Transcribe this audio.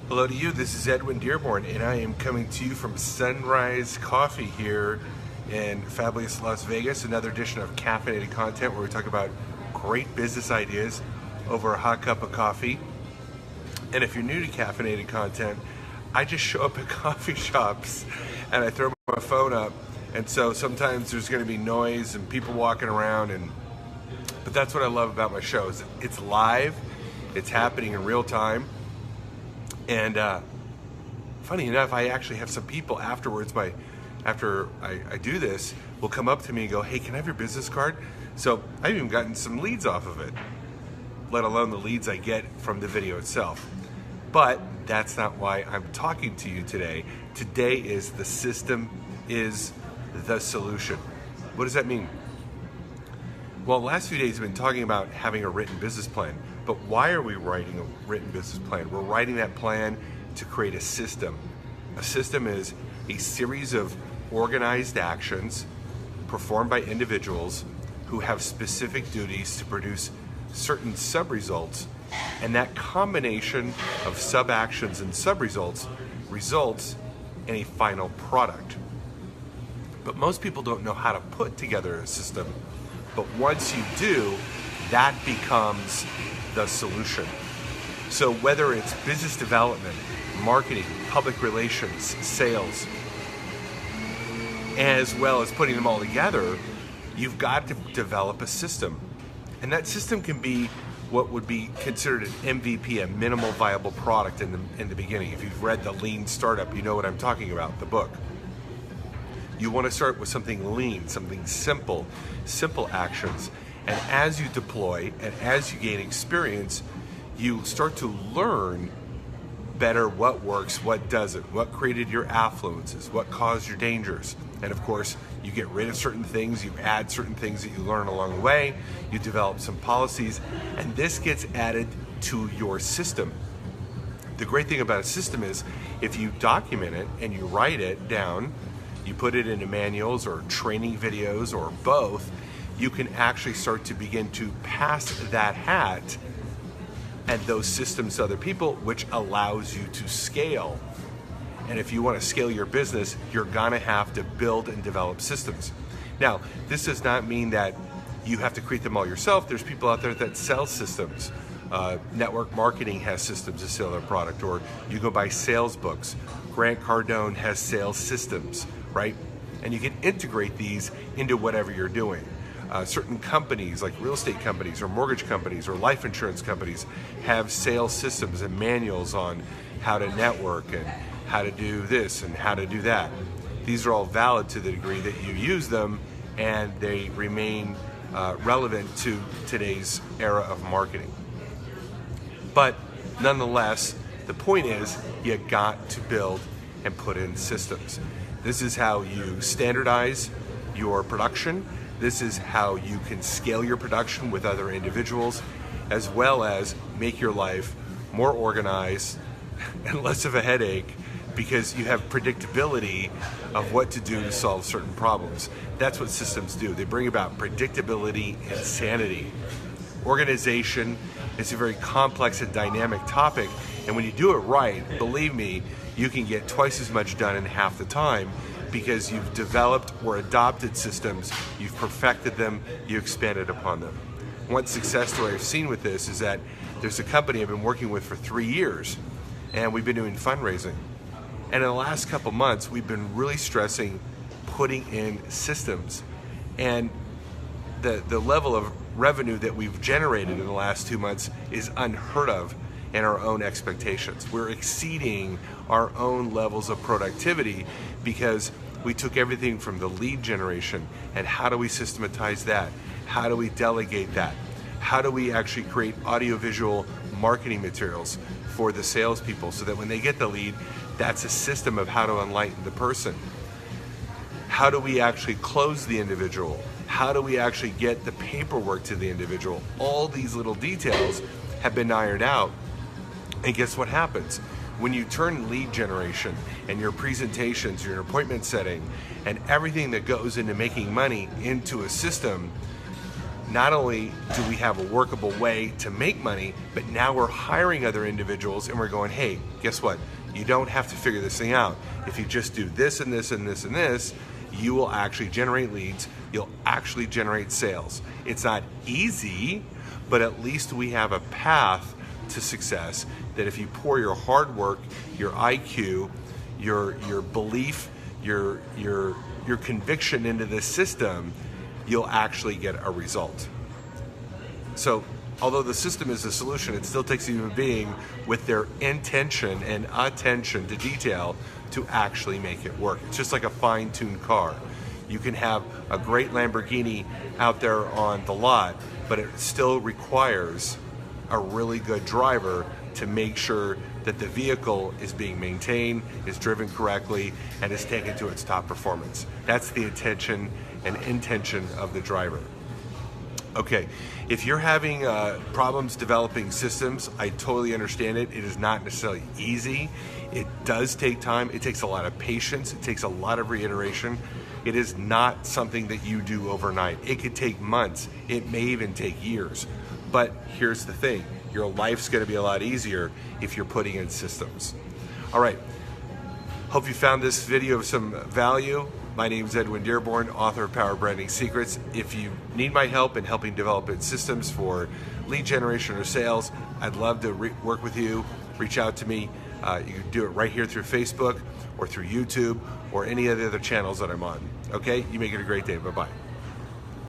Hello to you, this is Edwin Dearborn, and I am coming to you from Sunrise Coffee here in fabulous Las Vegas, another edition of caffeinated content where we talk about great business ideas over a hot cup of coffee. And if you're new to caffeinated content, I just show up at coffee shops and I throw my phone up, and so sometimes there's going to be noise and people walking around, but that's what I love about my show. Is it's live, it's happening in real time. And funny enough, I actually have some people afterwards, after I do this, will come up to me and go, hey, can I have your business card? So I've even gotten some leads off of it, let alone the leads I get from the video itself. But that's not why I'm talking to you today. Today is the system is the solution. What does that mean? Well, the last few days I've been talking about having a written business plan. But why are we writing a written business plan? We're writing that plan to create a system. A system is a series of organized actions performed by individuals who have specific duties to produce certain sub-results, and that combination of sub-actions and sub-results results in a final product. But most people don't know how to put together a system. But once you do, that becomes the solution. So whether it's business development, marketing, public relations, sales, as well as putting them all together, you've got to develop a system. And that system can be what would be considered an MVP, a minimal viable product in the beginning. If you've read The Lean Startup, you know what I'm talking about, the book. You want to start with something lean, something simple actions. And as you deploy and as you gain experience, you start to learn better what works, what doesn't, what created your affluences, what caused your dangers. And of course, you get rid of certain things, you add certain things that you learn along the way, you develop some policies, and this gets added to your system. The great thing about a system is if you document it and you write it down, you put it into manuals or training videos or both, you can actually start to begin to pass that hat and those systems to other people, which allows you to scale. And if you want to scale your business, you're gonna have to build and develop systems. Now, this does not mean that you have to create them all yourself. There's people out there that sell systems. Network marketing has systems to sell their product, or you go buy sales books. Grant Cardone has sales systems, right? And you can integrate these into whatever you're doing. Certain companies like real estate companies or mortgage companies or life insurance companies have sales systems and manuals on how to network and how to do this and how to do that. These are all valid to the degree that you use them and they remain relevant to today's era of marketing. But nonetheless, the point is you got to build and put in systems. This is how you standardize your production. This is how you can scale your production with other individuals, as well as make your life more organized and less of a headache because you have predictability of what to do to solve certain problems. That's what systems do. They bring about predictability and sanity. Organization is a very complex and dynamic topic, and when you do it right, believe me, you can get twice as much done in half the time because you've developed or adopted systems, you've perfected them, you expanded upon them. One success story I've seen with this is that there's a company I've been working with for 3 years, and we've been doing fundraising. And in the last couple months, we've been really stressing putting in systems. And the level of revenue that we've generated in the last 2 months is unheard of in our own expectations. We're exceeding our own levels of productivity because we took everything from the lead generation and how do we systematize that? How do we delegate that? How do we actually create audiovisual marketing materials for the salespeople so that when they get the lead, that's a system of how to enlighten the person? How do we actually close the individual? How do we actually get the paperwork to the individual? All these little details have been ironed out. And guess what happens? When you turn lead generation and your presentations, your appointment setting, and everything that goes into making money into a system, not only do we have a workable way to make money, but now we're hiring other individuals and we're going, hey, guess what? You don't have to figure this thing out. If you just do this and this and this and this, you will actually generate leads. You'll actually generate sales. It's not easy, but at least we have a path to success that if you pour your hard work, your IQ, your belief, your conviction into this system, you'll actually get a result. So although the system is a solution, it still takes a human being with their intention and attention to detail to actually make it work. It's just like a fine-tuned car. You can have a great Lamborghini out there on the lot, but it still requires a really good driver to make sure that the vehicle is being maintained, is driven correctly, and is taken to its top performance. That's the attention and intention of the driver. Okay, if you're having problems developing systems, I totally understand it. It is not necessarily easy. It does take time. It takes a lot of patience. It takes a lot of reiteration. It is not something that you do overnight. It could take months. It may even take years. But here's the thing. Your life's going to be a lot easier if you're putting in systems. All right. Hope you found this video of some value. My name is Edwin Dearborn, author of Power Branding Secrets. If you need my help in helping develop systems for lead generation or sales, I'd love to work with you. Reach out to me. You can do it right here through Facebook or through YouTube or any of the other channels that I'm on. Okay? You make it a great day. Bye-bye.